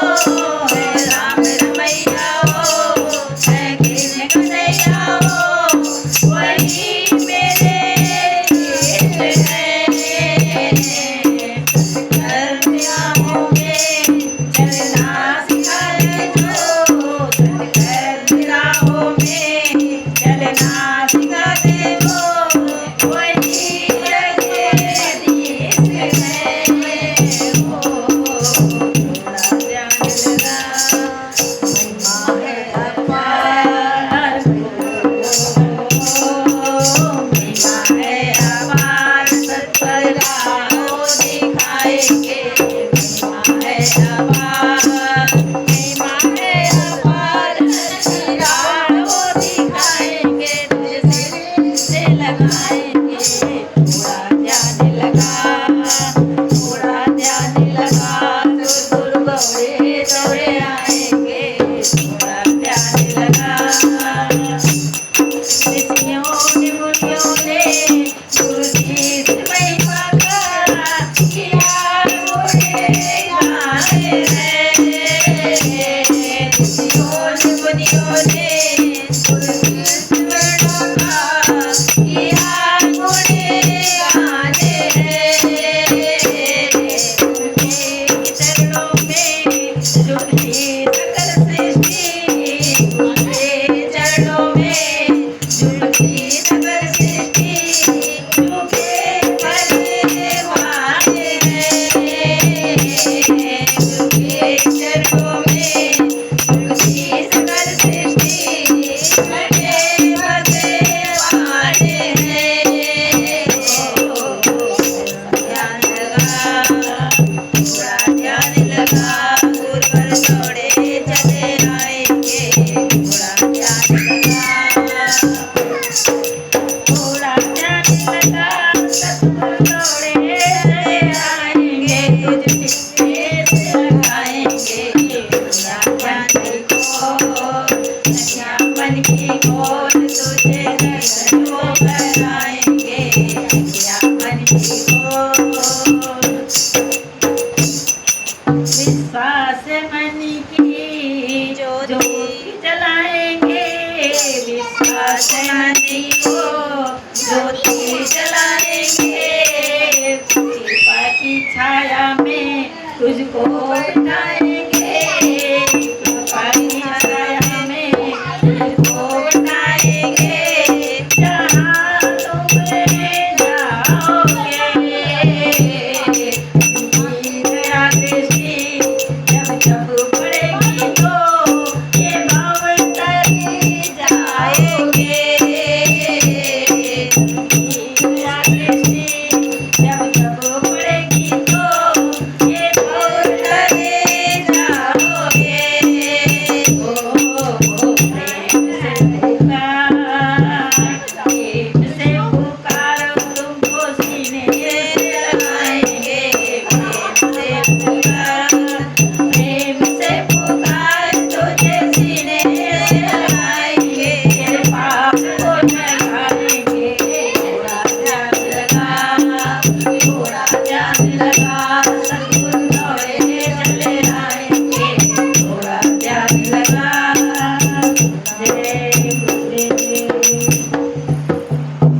है राम रमैया हो, है कृष्ण कन्हैया हो, वही मेरे इष्ट हैं। सत्कर्मियों में चलना सिखा दे जो, सत्कर्मियों में चलना सिखा दे जो, वही जगदीश है हो। थोड़ा ध्यान लगा, महिमा है अपार महिमा है अपार, सत्कर्मियों दिखाएंगे। महिमा है अपार, महिमा है अपार, सत्कर्मियों दिखाएंगे। तुझे से लगाएंगे, थोड़ा ध्यान लगा, थोड़ा ध्यान लगा, सुर गौरे दौड़े आएंगे। थोड़ा ध्यान लगा, ऋषियों ने मुनियों ने गुरु जी से महिमा का किया गुणगान है। ऋषियों ने मुनियों ने गुरु जी से महिमा का किया गुणगान है। उनके चरणों में झुकी सकल सृष्टि, उनके चरणों में झुकी सकल सृष्टि, झुके परिवार है। झुके चरणों में झुकी सकल सृष्टि, झुके परिवार है। ध्यान लगा, थोड़ा ध्यान लगा, गुरु पर दौड़े चले आएंगे। थोड़ा ध्यान लगा, थोड़ा ध्यान लगा, सतगुरु दौड़े चले आएंगे। तुझ से लगाएंगे, थोड़ा ध्यान को नशा मन की खोल, तुझे दर्शन को कराएंगे। नशा मन की खोल, विश्वास मन की ज्योति जलाएंगे। विश्वास मन को ज्योति जलाएंगे। कृपा की छाया में तुझको बिठाएंगे।